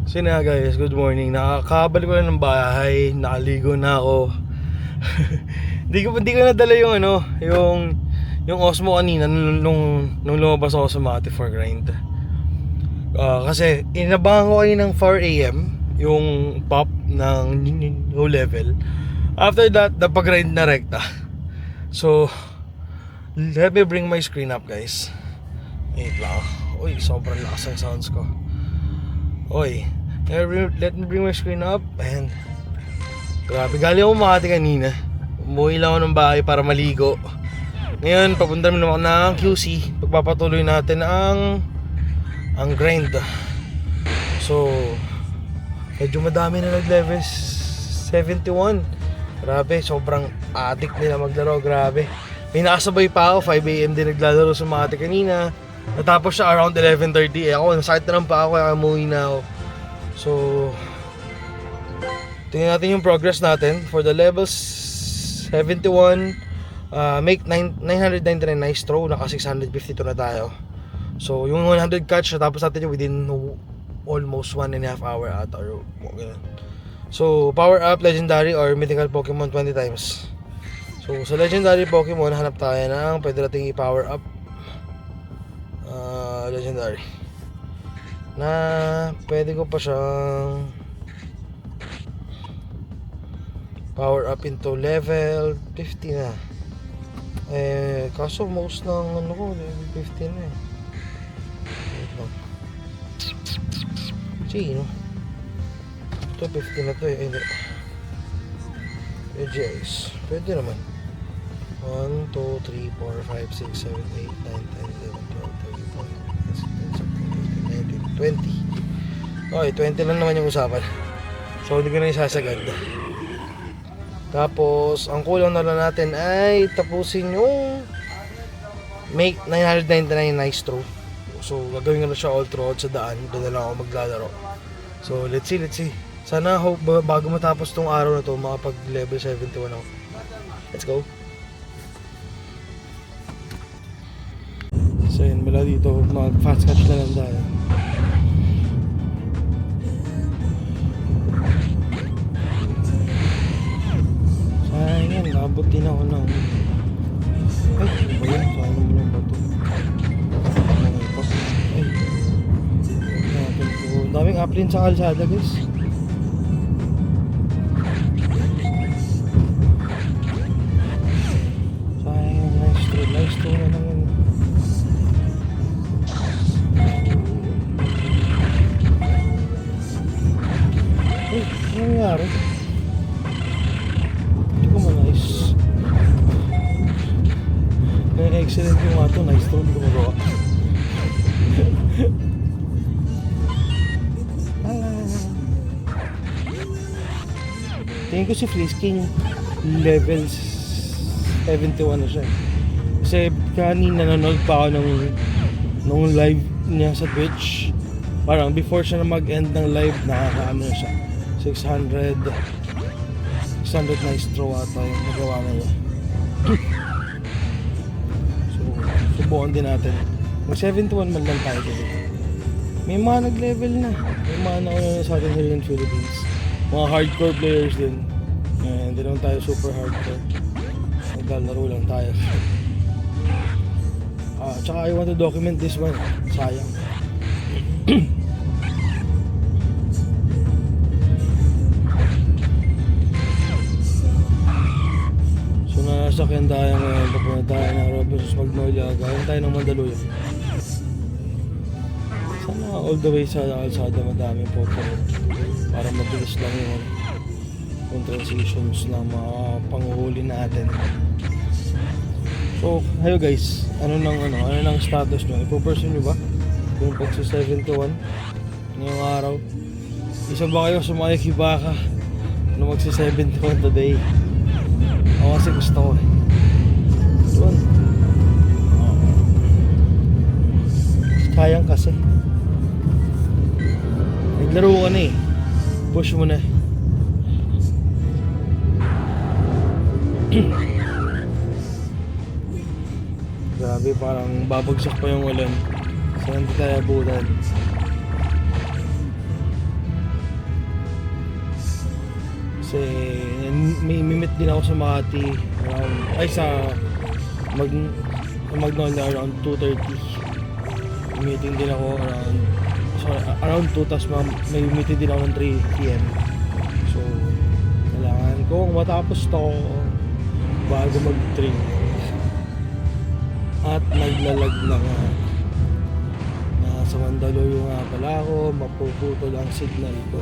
So na guys, good morning. Nakakabalik ko lang ng bahay, nakaligo na ako. Hindi ko nadala yung yung Osmo kanina nung lumabas ako sa Makati for grind. Kasi inabangan ko kayo ng 4 AM yung pop ng new level. After that, napag-grind na rekta. So, let me bring my screen up guys. Wait lang. Uy, sobrang lakas ng sounds ko. Oy, let me bring my screen up. And grabe, galing ako Makati kanina. Umuwi lang ako ng bahay para maligo. Ngayon, papunta naman ako ng QC. Pagpapatuloy natin ang grind. So, medyo madami na nag-level 71. Grabe, sobrang addict nila maglaro. Grabe. May nakasabay pa ako, 5 AM din naglalaro sa Makati kanina. Natapos siya around 11:30. Ako, nasakit na lang pa ako kaya umuwi na ako. So, tingnan natin yung progress natin. For the levels 71, make 999 nice throw. Naka 652 na tayo. So, yung 100 catch, natapos natin yung within almost 1.5 hour ata or ganun. So, power up, legendary or mythical Pokemon 20 times. So, sa legendary Pokemon, hanap tayo ng pwede natin i-power up. Legendary na pwede ko pa siyang power up into level 50 na. Kaso most ng ko level 50 na Sino? Ito 50 na to hindi. Guys, pwede naman. 1, 2, 3, 4, 5, 6, 7, 8, 9, 10, 11, 12, 13, 14, 15, 16, 17, 18, 19, 20. Okay, 20 lang naman yung usapan. So, hindi ko na isasagad. Tapos, ang kulang na lang natin ay tapusin yung make 999 nice throw. So, gagawin ko na siya all throughout sa daan. Doon na lang ako maglalaro. So, let's see. Sana bago matapos tong araw na to, makapag level 71 ako. Let's go. So yun, mula dito, mag fast catch na lang tayo. Sayang yan, naabot din ako ng ay, ano ba yan? Sayang naman yung bato. Daming uplane sa kalsada guys. Sayang yung nice throw na lang yun. Ano nangyari? Hindi ko ma-nice. Excellent yung ato. Nice throw. Hindi ko magawa. Tingin ko si Flisking levels 71 na siya. Kasi kanina nanonood pa ako nung live niya sa Twitch. Parang before siya na mag-end ng live, nakakaano na siya 600 nice throw ata yung nagawa na niya. So, subukan din natin. Mag 71 man lang tayo dito. May mga nag-level na. May mga nauna sa atin here in Philippines. Mga hardcore players din. Hindi naman tayo super hardcore. Naglalaro lang tayo. Tsaka I want to document this one. Sayang. So nasakyan tayo ngayon. Papunta tayo ng Robinsons Magnolia. Gawin tayo ng Mandaluyong. Sana all the way sa kalsada madaming Pokemon. Para mabilis lang yung transitions na mga panguhuli natin. So, hayo guys, ano nang status nyo? Ipo-pursue nyo ba yung pagsa 71 ngayong araw? Isa ba kayo sa mga kibaka na magsa 71 today? Ako kasi gusto ko Doon. Sayang kasi. Naglaro ka na push mo na. Grabe, parang babagsak pa yung ulan. So hindi tayo abutan. Kasi may meet din ako sa Makati around, ay sa Magnolia around 2:30. Meeting din ako around 2, tas may meeting din ako ng 3 PM. So kailangan kong matapos to bago mag-train. At naglalag na nga. Nasa Mandaluyong nga pala ako, mapuputol ang signal ko.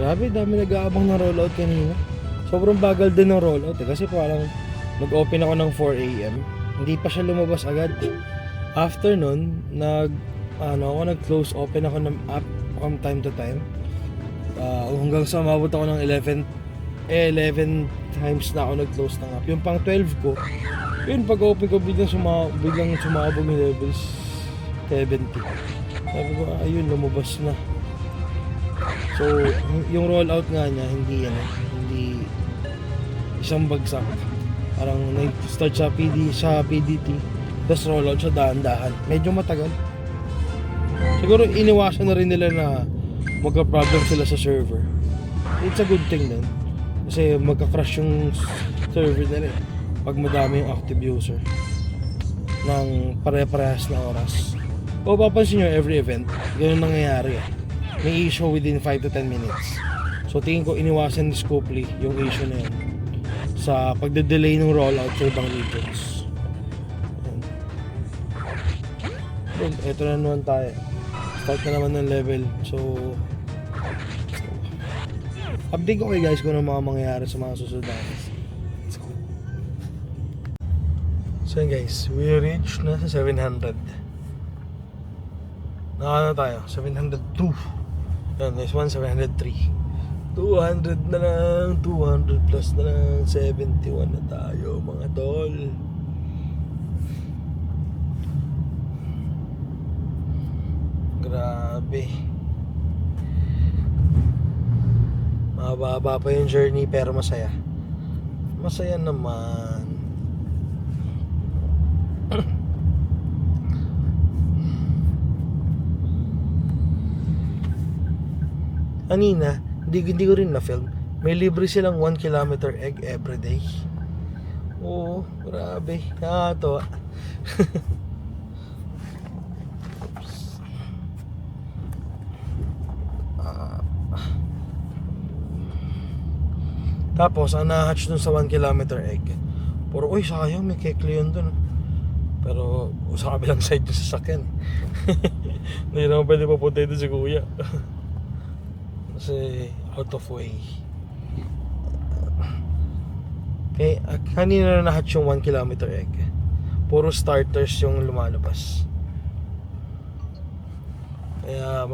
Grabe, dami nag-aabang ng rollout kanina. Sobrang bagal din ng rollout kasi parang nag-open ako ng 4 AM. Hindi pa siya lumabas agad. After nun, nag-close open ako ng app from time to time. Hanggang sa umabot ako ng 11 times na ako nag-close ng app. Yung pang 12 ko, yun pag-open ko biglang sumabog yung levels 70. Sabi ko, ayun, lumabas na. So, yung rollout nga niya, hindi isang bagsak. Parang nag-start sa PDT, tapos rollout siya dahan-dahan. Medyo matagal. Siguro iniwasan na rin nila na magka-problem sila sa server. It's a good thing din. Kasi magka-crash yung server nila pag madami yung active user ng pare-parehas na oras. O papansin nyo, every event, ganun nangyayari may issue within 5 to 10 minutes. So tingin ko iniwasan ni Scopely yung issue na yun sa pagde-delay ng rollout sa ibang regions. Yun, eto na naman tayo. Start na naman ng level. So update ko kayo guys kung ano mga mangyayari sa mga susunod natin. So yun guys, we reached na sa 700. Nakano tayo? 702. Yan, next one, 703. 200 na lang, 200 plus na lang, 71 na tayo mga tol. Grabe. Mababa pa yung journey pero masaya. Masaya naman. Kanina, hindi ko rin na-film. May libre silang 1 kilometer egg everyday. Oo, grabe. Nakakatawa. Tapos, ang na-hatch dun sa 1 kilometer egg. Puro, uy, sayang, may kekli yun dun. Pero, sa kabilang side yung sasakyan. Hindi naman pwede papunta ito si kuya. Kasi out of way. Okay, kanina na nahatch yung 1 kilometer egg. Puro starters yung lumalabas. Kaya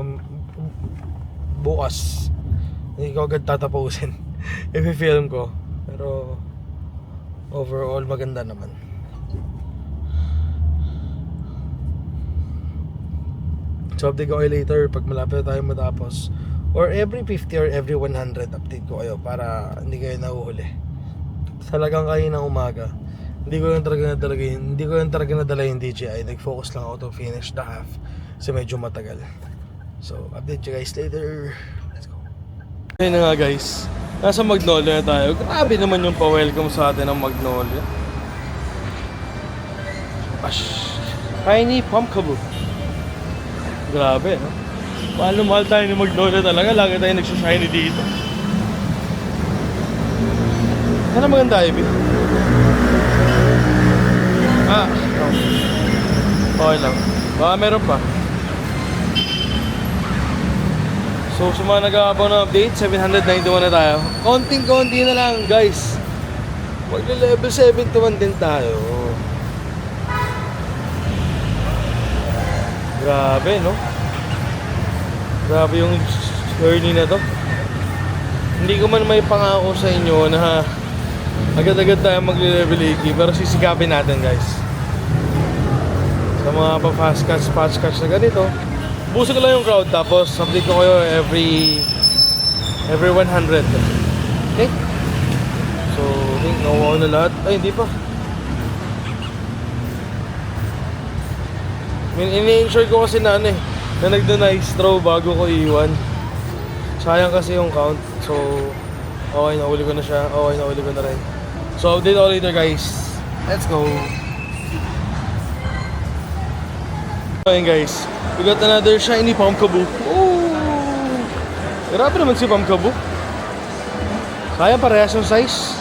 bukas hindi ko agad tatapusin. I-film ko. Pero overall maganda naman. So update ko kayo later pag malapit tayo matapos. Or every 50 or every 100 update ko kayo para hindi kayo nahuhuli. Talagang kayo ng umaga. Hindi ko lang talaga nadala yung DJI. Nag-focus lang ako to finish the half kasi medyo matagal. So, update you guys later. Let's go. Ayun na nga guys. Nasa Magnolia na tayo. Grabe naman yung pa-welcome sa atin ng Magnolia. Tiny Pumpkaboo. Grabe, no? Mahal tayo ni Magnolia talaga. Lagi tayo nagsashiny dito. Sana maganda, Ivy. Okay lang. Baka meron pa. So, sa mga nag-aabaw ng update, 791 na tayo. Konting-konti na lang, guys. Magle-level 71 din tayo. Grabe, no? Grabe yung journey na to. Hindi ko man may pangako sa inyo na agad-agad tayo magle-level 80, pero sisikapin natin guys. Sa mga pa-fast catch na ganito, buso ko lang yung crowd tapos update ko kayo every 100. Okay? So So, I think nakuha ko na lahat. Ay, hindi pa. Ini-ensure ko kasi na ano eh, na nagda-nice throw bago ko iwan. Sayang kasi yung count. So, okay, nahuli ko na siya. Okay, nahuli ko na rin. So, update all later guys. Let's go! Okay guys, we got another shiny Pumpkaboo. Oh! Grabe naman si Pumpkaboo. Kaya parehas yung size.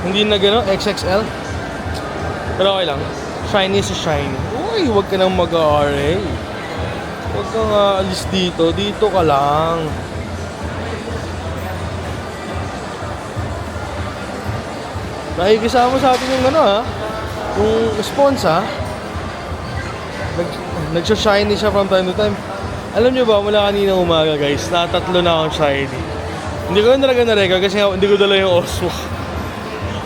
Hindi na gano'n, XXL. Pero okay lang. Shiny sa shiny. Uy, huwag ka nang mag-RA. Huwag kang aalis dito. Dito ka lang. Nakikisama sa atin yung ano ha. Yung spons ha. Nagsha-shiny siya from time to time. Alam nyo ba, mula kanina umaga guys, natatlo na akong shiny. Hindi ko na talaga na-record kasi hindi ko dala yung Osmo.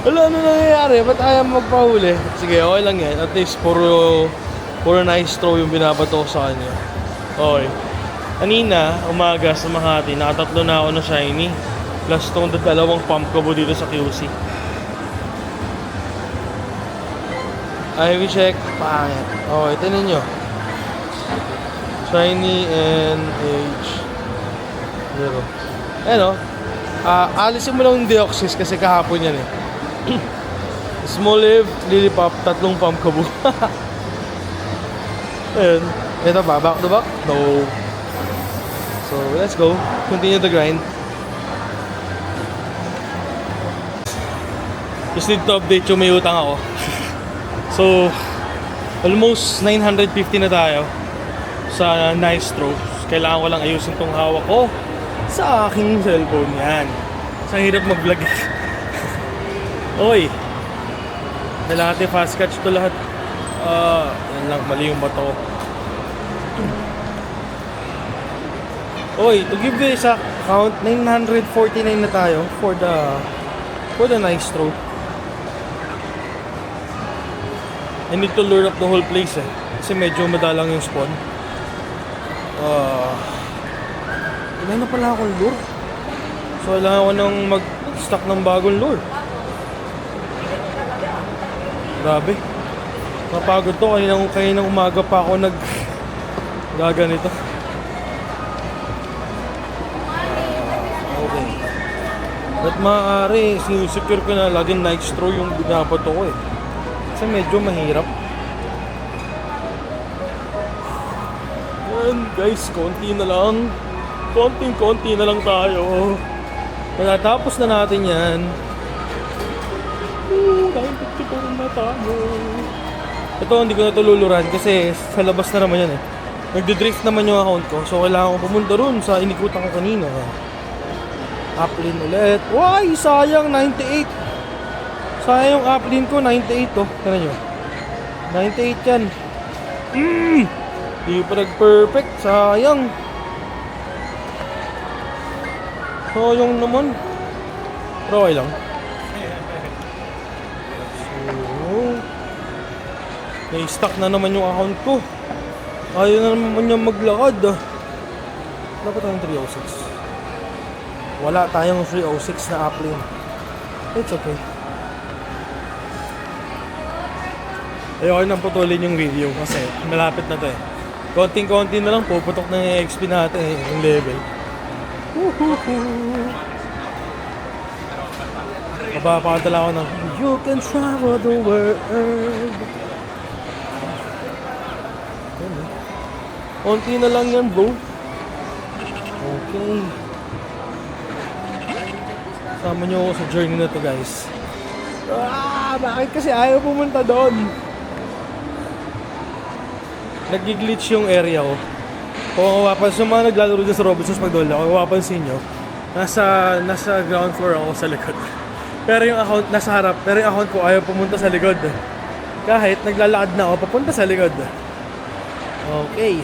Wala, ano nangyayari? Ba't ayaw magpahuli? Sige, okay lang yan. At least puro nice throw yung binabato ko sa kanya. Okay. Kanina, umaga sa Makati, nakatatlo na ako na shiny. Plus tong dalawang Pumpkaboo dito sa QC. IV check, pangit. Okay, tinan nyo. Shiny NH 0. Ayan o. Alisin mo lang yung Deoxys kasi kahapon yan eh. Small Live, Lilipop, tatlong Pumpkaboo. Ayan. Ito ba? Back to back? No. So, let's go. Continue the grind. Just need to update yung may utang ako. So, almost 950 na tayo sa nice throws. Kailangan ko lang ayusin tong hawak ko sa aking cellphone yan. Sa hirap mag-vlog. Oy. Lahat yung fast catch to lahat. Yan lang, mali yung bato. Oy, to give you a count, 949 na tayo for the nice throw. I need to lure up the whole place eh. Kasi medyo madalang yung spawn. Wala na pala akong lure. So kailangan ko nang mag-stock ng bagong lure. Grabe. Napagod to. Kaninang umaga pa ako gaganito. Okay. But maaari, sinusecure ko na laging nice throw yung binabato ko eh. Kasi medyo mahirap. Yan guys, konti na lang. Konting-konti na lang tayo. Matatapos na natin yan. Dahil 54 na tayo. Ito, hindi ko na ito luluran kasi sa labas na naman yan eh. Nagdi-drift naman yung account ko. So kailangan ko pumunta ron sa inikutan ko kanina. Uplin ulit. Why? Sayang, 98. Sayang yung uplin ko, 98 oh. Tignan nyo. 98 yan. Di pa nag-perfect. Sayang. Sayang naman. Pero okay lang. So, na-stuck na naman yung account ko. Ayaw na naman niya maglakad. Dapat tayong 306. Wala tayong 306 na uplin. It's okay. Ayoko nang putulin yung video kasi malapit na to eh. Konting-konti na lang puputok na yung XP natin eh, yung level. Mapapakantala ako ng You can travel the world. Konti na lang yan bro. Okay. Sama nyo ako sa journey na to guys. Bakit kasi ayaw pumunta doon? Nag-glitch yung area ko. Kung mapapansin, mga naglalaro dyan sa Robinsons Magnolia, kung mapapansin nyo, nasa ground floor ako sa likod. Pero yung account nasa harap, pero yung account ko ayaw pumunta sa likod. Kahit naglalakad na ako, papunta sa likod. Okay.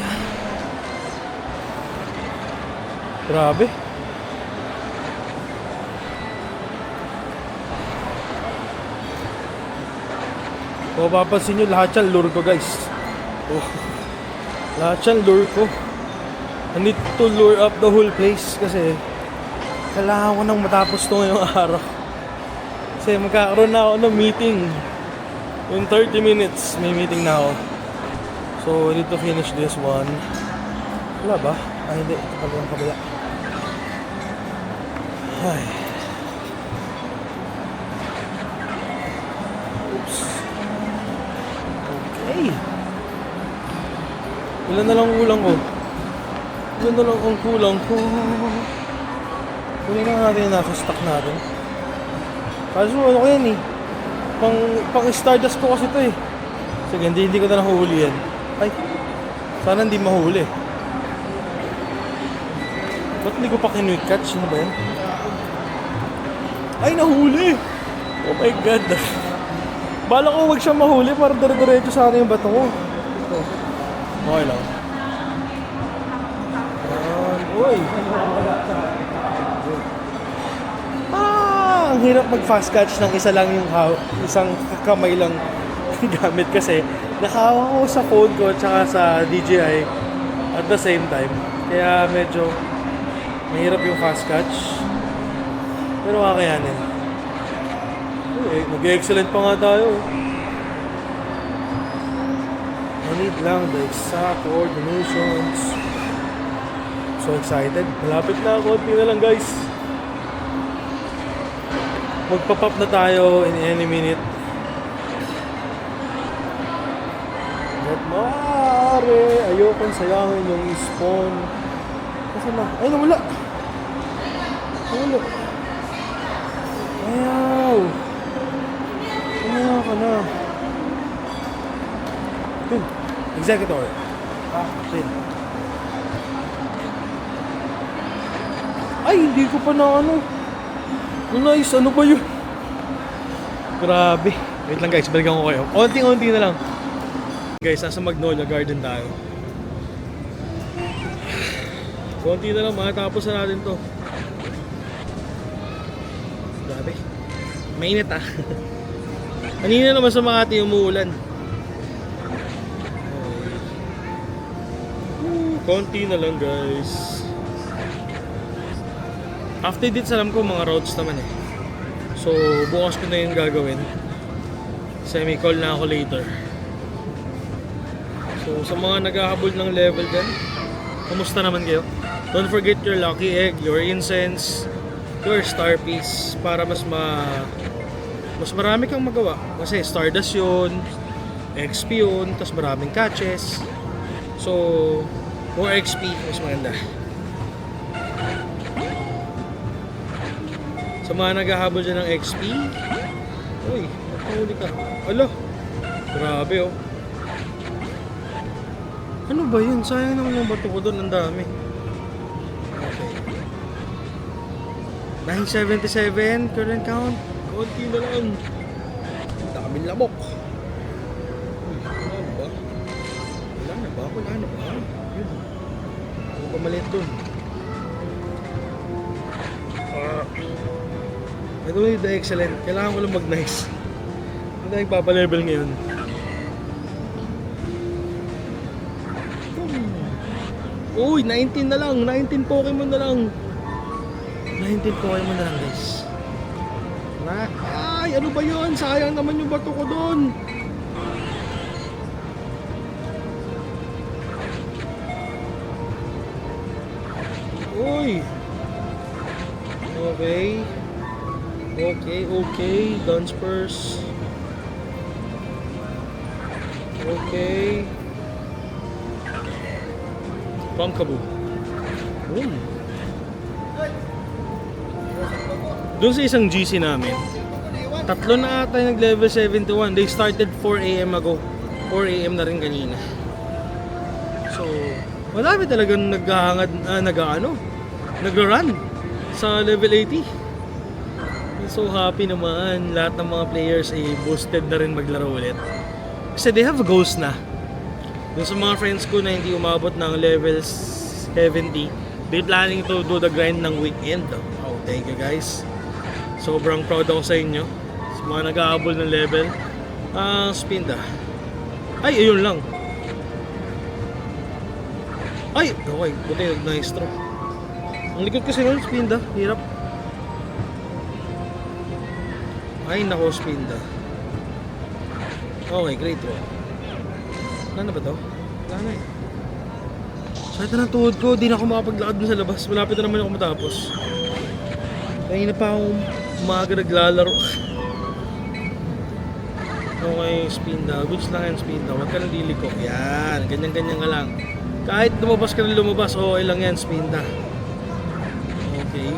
Grabe. Kung mapapansin nyo, lahat yan lure ko guys. Lahat yan lure ko. I need to lure up the whole place kasi kailangan ko nang matapos to ngayong araw. Kasi magkakaroon na ako ng meeting. In 30 minutes, may meeting na ako. So, I need to finish this one. Wala ba? Ah, hindi. Kabilang kabila. Ay. Oops. Okay. Ilan na lang kulang ko? Ilan na lang ang kulang ko? Kunin na natin yung nasa stock natin. Kaso ano ko yan eh. Pang Stardust ko kasi ito eh. Sige, hindi ko na nahuli yan. Ay, sana hindi mahuli. Ba't hindi ko pa kinuwi catch? Ano ba yan? Ay, nahuli! Oh my god. Bala ko wag siya mahuli para dire-diretso sa akin yung bato ko. Ito. Okay lang. Uy! Ang hirap mag-fast catch ng isa lang yung isang kamay lang gamit kasi nakahawak ko sa phone ko at saka sa DJI at the same time. Kaya medyo mahirap yung fast catch. Pero kakayanin. Nag-excellent pa nga tayo. I need lang the exact coordinations. So excited. Malapit na. Konti na lang guys. Magpa-pop na tayo in any minute. At maaari. Ayokong sayangin yung spawn. Kasi na. Ay, nawala. Nawala. Ayaw. Ayaw ka na. Executor. Shit. Ay, hindi ko pa na ano. Nice, ano ba yun? Grabe. Wait lang guys, balikan ko kayo. Konting-konti na lang. Guys, nasa Magnolia Garden tayo. Konti na lang, matapos na natin to. Grabe. Mainit ah. Kanina naman sa Makati umuulan. Konti na lang guys. After this, alam ko mga routes naman eh. So, bukas ko na yung gagawin. Kasi may call na ako later. So, sa mga naghahabol ng level dyan, kamusta naman kayo? Don't forget your lucky egg, your incense, your star piece para mas marami kang magawa. Kasi Stardust yun, XP yun, tapos maraming catches. So, more XP, mas maganda. Sa mga naghahabol dyan ng XP, uy, nakahuli ka. Alo, grabe oh. Ano ba yun? Sayang naman yung bato ko doon, ang dami. Okay. 977 current count. Konti na lang. Ang daming lamok. Uy, wala na ba? Wala na ba? Wala na ba? Yun. Ano ba maliit doon? I don't need the excellent. Kailangan ko lang mag-nice. Hindi na nagpapalevel ngayon. Uy, 19 na lang. 19 Pokemon na lang. 19 Pokemon na lang guys. Ay, ano ba yun? Sayang naman yung bato ko doon. Uy. Okay. Okay. Dunsparce. Okay. Pumpkaboo. Boom. Doon sa isang GC namin, tatlo na ata yung nag-level 71. They started 4 AM ago. 4 AM na rin kanina. So, marami talagang nagra-run sa level 80. So happy naman, lahat ng mga players ay boosted na rin maglaro ulit. Kasi they have a ghost na. Dun sa mga friends ko na hindi umabot ng level 70, they planning to do the grind ng weekend. Oh, thank you guys. Sobrang proud ako sa inyo. Sa mga nag-aabol ng level. Spinda. Ay, ayun lang. Ay, okay, buti nice throw. Ang likod kasi nun, Spinda, hirap. Ay, nako, Spinda. Okay, great bro. Wala na ba to? Wala na eh. Sakit na ng tuhod ko, di na ako makapaglakad dun sa labas. Malapit na naman ako matapos. Kanina pa akong umaga naglalaro. Okay, Spinda. Goods lang yan, Spinda. Huwag ka nang liliko. Yan, ganyan-ganyan ka lang. Kahit lumabas ka na lumabas, okay lang yan, Spinda. Okay.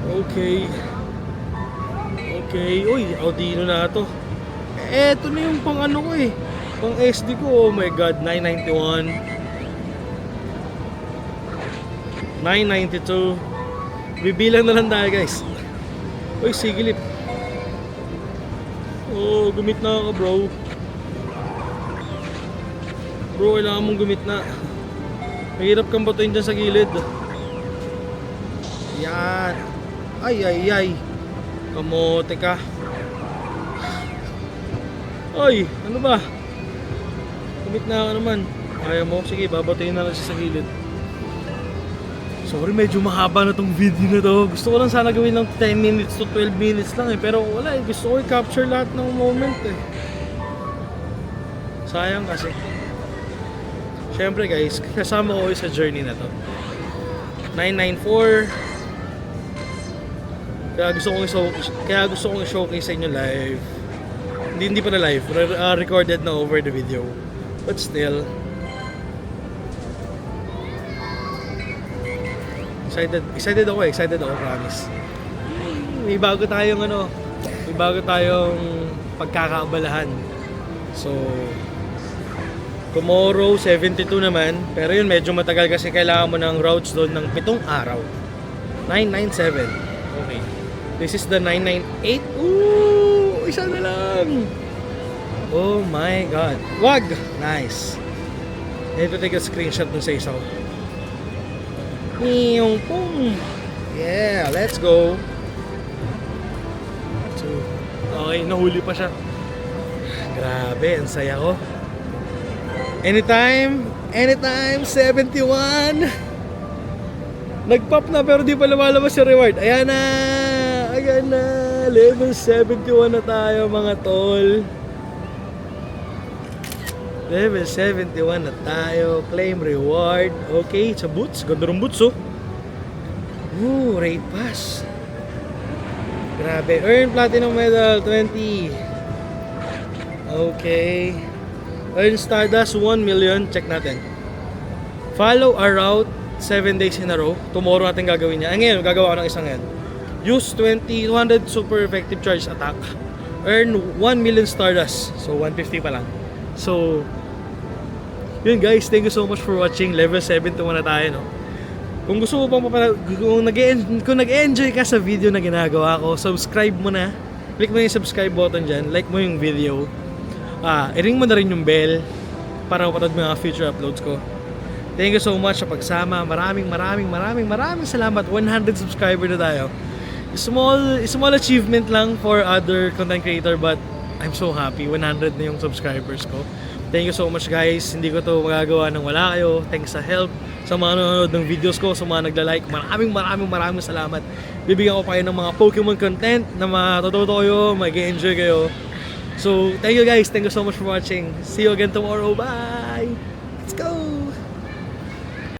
Okay. Okay. Uy, Audino na to. Eto na yung pang ano ko eh. Pang SD ko. Oh my god, 991. 992. Bibilang na lang tayo guys. Uy, sigilip. Oh, gumit na ka bro. Bro, kailangan mong gumit na. Mahirap kang batuin dyan sa gilid. Yan. Ay, ay, ay. Kamote ka. Ay, ano ba? Gumit na ka naman. Ayaw mo? Sige, babatuin na lang siya sa gilid. Sorry, medyo mahaba na tong video na to. Gusto ko lang sana gawin ng 10 minutes to 12 minutes lang eh. Pero wala eh. Gusto ko i-capture lahat ng moment eh. Sayang kasi. Siyempre guys, kasama ko sa journey na to. 994. Kaya gusto kong i-showcase sa inyo live. Hindi pa na live. Recorded na over the video. But still, excited ako, promise. May bago tayong pagkakaabalahan. So, tomorrow 72 naman, pero yun medyo matagal kasi kailangan mo ng routes doon ng 7 araw. 997. Okay. This is the 998. Ooh, isa na lang. Oh my god. Wag. Nice. I need to take a screenshot dun sa isa ko. Yung pum. Yeah, let's go. Okay, nahuli pa siya. Grabe, ang saya ko. Anytime, 71. Nag-pop na pero di pa lumalabas yung reward. Ayan na. Level 71 na tayo mga tol. Level 71 na tayo. Claim reward. Okay, sa boots. Ganda ng boots oh. Ooh, raid pass. Grabe. Earn platinum medal 20. Okay. Earn Stardust 1 million. Check natin. Follow a route 7 days in a row. Tomorrow natin gagawin niya. Ngayon, gagawa ko ng isang yan. Use 200 super effective charge attack. Earn 1 million Stardust. So, 150 pa lang. So, yun guys, thank you so much for watching. Level 71 na tayo, no? Kung gusto mo pang kung nag-enjoy ka sa video na ginagawa ko, subscribe mo na. Click mo yung subscribe button dyan. Like mo yung video. I-ring mo na rin yung bell para mapanood mo yung mga future uploads ko. Thank you so much sa pagsama. Maraming salamat. 100 subscriber na tayo. Small achievement lang for other content creator, but I'm so happy. 100 na yung subscribers ko. Thank you so much guys. Hindi ko to magagawa nang wala kayo. Thanks sa help, sa mga nanonood ng videos ko, sa mga nagla-like. Maraming salamat. Bibigyan ko pa kayo ng mga Pokemon content na matututo kayo, mag-enjoy kayo. So, thank you guys. Thank you so much for watching. See you again tomorrow. Bye! Let's go!